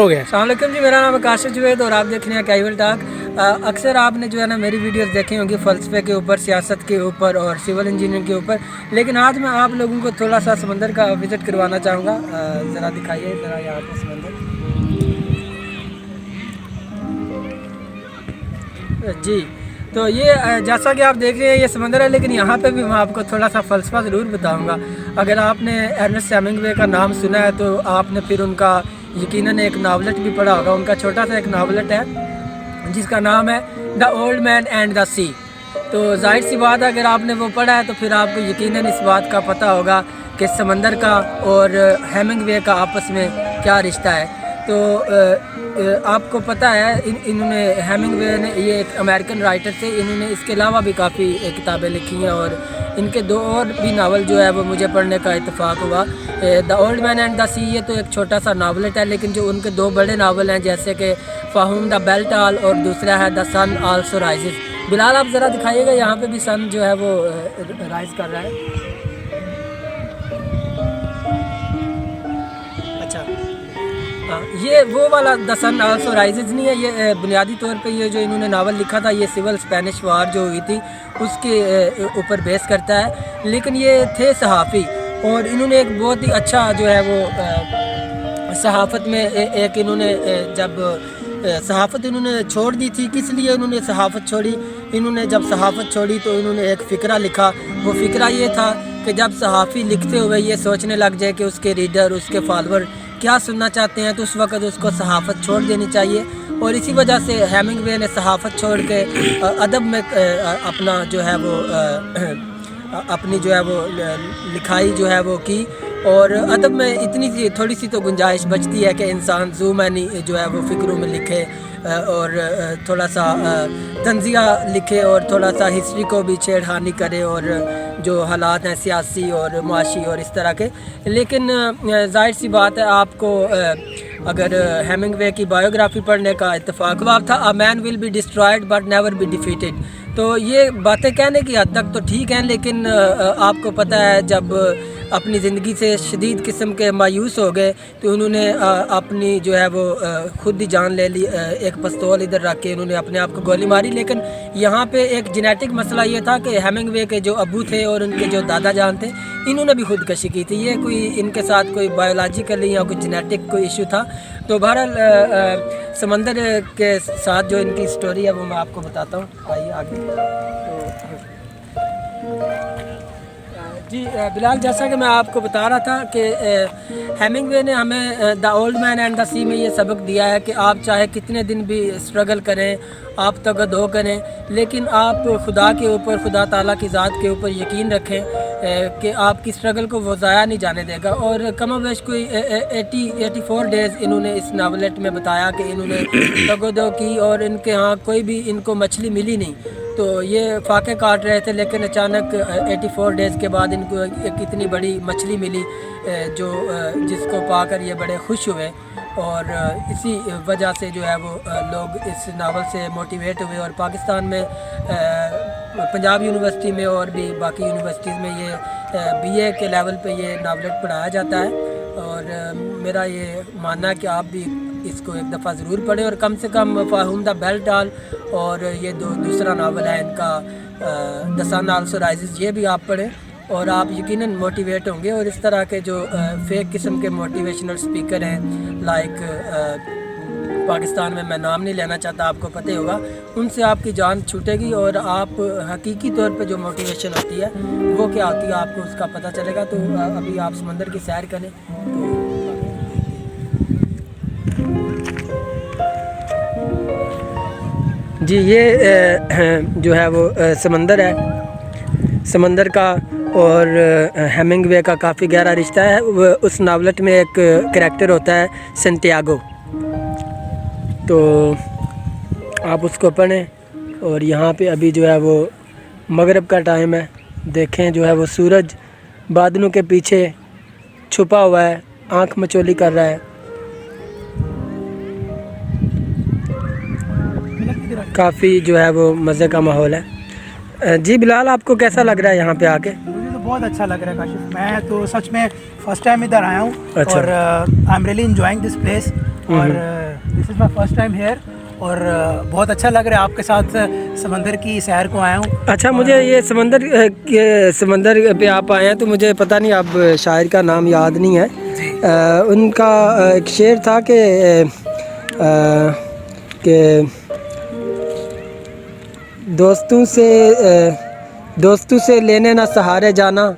हो गया। अस्सलाम वालेकुम जी, मेरा नाम है काशिफ जुवैद और आप देख रहे हैं कैजुअल टॉक। अक्सर आपने जो है ना मेरी वीडियोस देखी होंगी फ़लसफ़े के ऊपर, सियासत के ऊपर और सिविल इंजीनियरिंग के ऊपर, लेकिन आज मैं आप लोगों को थोड़ा सा समंदर का विज़िट करवाना चाहूँगा। ज़रा दिखाइए ज़रा यहाँ पे समंदर जी। तो ये जैसा कि आप देख रहे हैं ये समंदर है, लेकिन यहाँ पे भी मैं आपको थोड़ा सा फ़लसफ़ा ज़रूर बताऊँगा। अगर आपने अर्नेस्ट हेमिंग्वे का नाम सुना है तो आपने फिर उनका यकीनन एक नावलेट भी पढ़ा होगा। उनका छोटा सा एक नावलेट है जिसका नाम है the old man and the sea. तो जाहिर सी बात है अगर आपने वो पढ़ा है तो फिर आपको यकीनन इस बात का पता होगा कि समंदर का और हेमिंग्वे का आपस में क्या रिश्ता है। तो आपको पता है इन्होंने हेमिंग्वे ने, ये एक अमेरिकन राइटर थे, इन्होंने इसके अलावा भी काफ़ी किताबें लिखी हैं और इनके दो और भी नावल जो है वो मुझे पढ़ने का इत्तेफाक हुआ। The old man and the sea ये तो एक छोटा सा नावलेट है, लेकिन जो उनके दो बड़े नावल हैं जैसे कि फाहूम द बेल्ट ऑल और दूसरा है the sun also rises. Bilal आप ज़रा दिखाइएगा, यहाँ पे भी सन जो है वो राइज कर रहा है। अच्छा हाँ, ये वो वाला द सन आल्सो राइजेज नहीं है, ये बुनियादी तौर पे ये जो इन्होंने नावल लिखा था ये सिविल स्पेनिश वार जो हुई थी उसके ऊपर बेस करता है। लेकिन ये थे सहाफ़ी और इन्होंने एक बहुत ही अच्छा जो है वो सहाफ़त में एक इन्होंने जब सहाफ़त इन्होंने छोड़ दी थी, किस लिए उन्होंने सहाफ़त छोड़ी? इन्होंने जब सहाफ़त छोड़ी तो इन्होंने एक फ़िक्रा लिखा। वो फ़िक्रा ये था कि जब सहाफ़ी लिखते हुए ये सोचने लग जाए कि उसके रीडर, उसके फॉलोअर क्या सुनना चाहते हैं तो उस वक्त उसको सहाफ़त छोड़ देनी चाहिए। और इसी वजह से हेमिंग्वे ने सहाफ़त छोड़ के अदब में अपना जो है वो अपनी जो है वो लिखाई जो है वो की। और अदब में इतनी सी थोड़ी सी तो गुंजाइश बचती है कि इंसान ज़ूमैनी जो है वो फ़िक्रों में लिखे और थोड़ा सा तंज़िया लिखे और थोड़ा सा हिस्ट्री को भी छेड़खानी करे और जो हालात हैं सियासी और मुआशी और इस तरह के। लेकिन ज़ाहिर सी बात है आपको अगर हेमिंग्वे की बायोग्राफ़ी पढ़ने का इत्तेफाक हुआ था, a man will be destroyed but never be defeated. तो ये बातें कहने की हद तक तो ठीक हैं, लेकिन आपको पता है जब अपनी ज़िंदगी से शदीद किस्म के मायूस हो गए तो उन्होंने अपनी जो है वो ख़ुद ही जान ले ली। एक पिस्तौल इधर रख के उन्होंने अपने आप को गोली मारी। लेकिन यहाँ पे एक जेनेटिक मसला ये था कि हेमिंग्वे के जो अबू थे और उनके जो दादा जान थे इन्होंने भी खुदकशी की थी। ये कोई इनके साथ कोई बायोलॉजिकली या कोई जेनेटिक कोई इशू था। तो बहरहाल समंदर के साथ जो इनकी स्टोरी है वो मैं आपको बताता हूँ। आइए आगे। जी बिलाल, जैसा कि मैं आपको बता रहा था कि हेमिंग्वे ने हमें the old man and the sea में ये सबक दिया है कि आप चाहे कितने दिन भी स्ट्रगल करें, आप तगदो करें, लेकिन आप खुदा के ऊपर, खुदा ताला की ज़ात के ऊपर यकीन रखें कि आपकी स्ट्रगल को वो ज़ाया नहीं जाने देगा। और कमोबेश कोई 84 डेज़ इन्होंने इस नावलेट में बताया कि इन्होंने तगदो की और इनके यहाँ कोई भी इनको मछली मिली नहीं। तो ये फाके काट रहे थे, लेकिन अचानक 84 डेज़ के बाद इनको एक इतनी बड़ी मछली मिली जो जिसको पाकर ये बड़े खुश हुए। और इसी वजह से जो है वो लोग इस नावल से मोटिवेट हुए और पाकिस्तान में पंजाब यूनिवर्सिटी में और भी बाकी यूनिवर्सिटीज़ में ये BA के लेवल पे ये नावलेट पढ़ाया जाता है। और मेरा ये मानना है कि आप भी इसको एक दफ़ा ज़रूर पढ़ें और कम से कम फाहूम द बेल्ट ऑल और ये दूसरा नावल है इनका द सन आल्सो राइजेस, ये भी आप पढ़ें और आप यकीनन मोटिवेट होंगे। और इस तरह के जो फेक किस्म के मोटिवेशनल स्पीकर हैं लाइक पाकिस्तान में मैं नाम नहीं लेना चाहता, आपको पता ही होगा, उनसे आपकी जान छूटेगी और आप हकीकी तौर पे जो मोटिवेशन होती है वो क्या होती है आपको उसका पता चलेगा। तो अभी आप समंदर की सैर करें। जी ये जो है वो समंदर है, समंदर का और हेमिंग्वे का काफ़ी गहरा रिश्ता है। उस नावलेट में एक करैक्टर होता है सेंटियागो, तो आप उसको पढ़ें। और यहाँ पे अभी जो है वो मगरिब का टाइम है, देखें जो है वो सूरज बादलों के पीछे छुपा हुआ है, आँख मचोली कर रहा है। काफ़ी जो है वो मज़े का माहौल है। जी बिलाल, आपको कैसा लग रहा है यहाँ पे आके? मुझे तो बहुत अच्छा लग रहा है काशिफ, मैं तो सच में फ़र्स्ट टाइम इधर आया हूँ। अच्छा। और I am really enjoying this place. اور دس از مائی فرسٹ ٹائم ہیئر اور بہت اچھا لگ رہا ہے آپ کے ساتھ سمندر کی سیر کو آیا ہوں. اچھا مجھے یہ سمندر پہ آپ آئے ہیں تو مجھے پتہ نہیں اب شاعر کا نام یاد نہیں ہے. جی ان کا ایک شعر تھا کہ دوستوں سے لینے نہ سہارے جانا,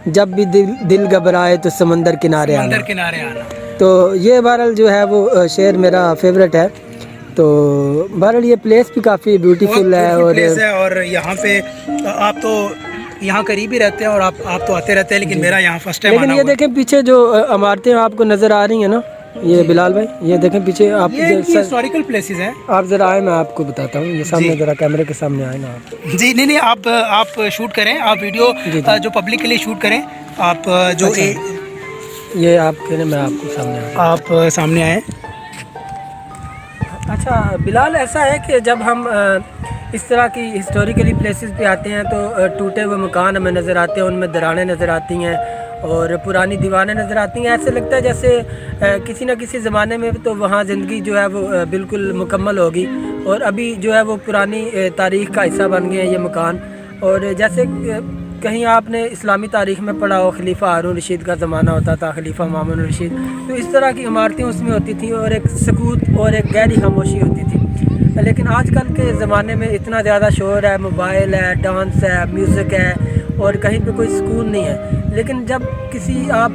جب بھی دل گھبرائے تو سمندر کنارے آنا. سمندر کنارے آنا. تو یہ بہرحال جو ہے وہ شعر میرا فیوریٹ ہے. تو بہرحال یہ پلیس بھی کافی بیوٹیفل ہے. اور یہاں پہ آپ تو یہاں قریب ہی رہتے ہیں اور آپ تو آتے رہتے ہیں, لیکن میرا یہاں فرسٹ ٹائم آنا لیکن یہ دیکھیں پیچھے جو عمارتیں آپ کو نظر آ رہی ہیں نا, یہ بلال بھائی یہ دیکھیں پیچھے آپ ہسٹوریکل پلیسز ہیں. آپ ذرا آئے, میں آپ کو بتاتا ہوں. یہ سامنے ذرا کیمرے کے سامنے آئے نا آپ. جی نہیں آپ شوٹ کریں, آپ ویڈیو جو پبلک کے لیے شوٹ کریں. آپ جو یہ آپ کہنے میں آپ کو سامنے آپ سامنے آئیں. اچھا بلال, ایسا ہے کہ جب ہم اس طرح کی ہسٹوریکلی پلیسز پہ آتے ہیں تو ٹوٹے ہوئے مکان ہمیں نظر آتے ہیں, ان میں دراڑیں نظر آتی ہیں اور پرانی دیواریں نظر آتی ہیں. ایسے لگتا ہے جیسے کسی نہ کسی زمانے میں تو وہاں زندگی جو ہے وہ بالکل مکمل ہوگی, اور ابھی جو ہے وہ پرانی تاریخ کا حصہ بن گئے ہیں یہ مکان. اور جیسے کہیں آپ نے اسلامی تاریخ میں پڑھا ہو, خلیفہ ہارون رشید کا زمانہ ہوتا تھا, خلیفہ مامون الرشید, تو اس طرح کی عمارتیں اس میں ہوتی تھیں اور ایک سکوت اور ایک گہری خاموشی ہوتی تھی. لیکن آج کل کے زمانے میں اتنا زیادہ شور ہے, موبائل ہے, ڈانس ہے, میوزک ہے, اور کہیں پہ کوئی سکون نہیں ہے. لیکن جب کسی آپ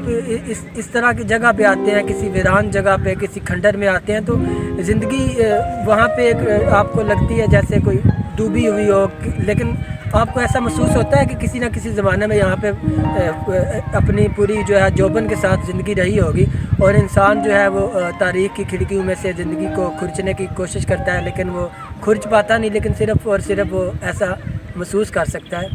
اس طرح کی جگہ پہ آتے ہیں, کسی ویران جگہ پہ, کسی کھنڈر میں آتے ہیں, تو زندگی وہاں پہ ایک آپ کو لگتی ہے جیسے کوئی ڈوبی ہوئی ہو. لیکن آپ کو ایسا محسوس ہوتا ہے کہ کسی نہ کسی زمانے میں یہاں پہ اپنی پوری جو ہے جوبن کے ساتھ زندگی رہی ہوگی, اور انسان جو ہے وہ تاریخ کی کھڑکیوں میں سے زندگی کو کھرچنے کی کوشش کرتا ہے, لیکن وہ کھرچ پاتا نہیں, لیکن صرف اور صرف وہ ایسا محسوس کر سکتا ہے.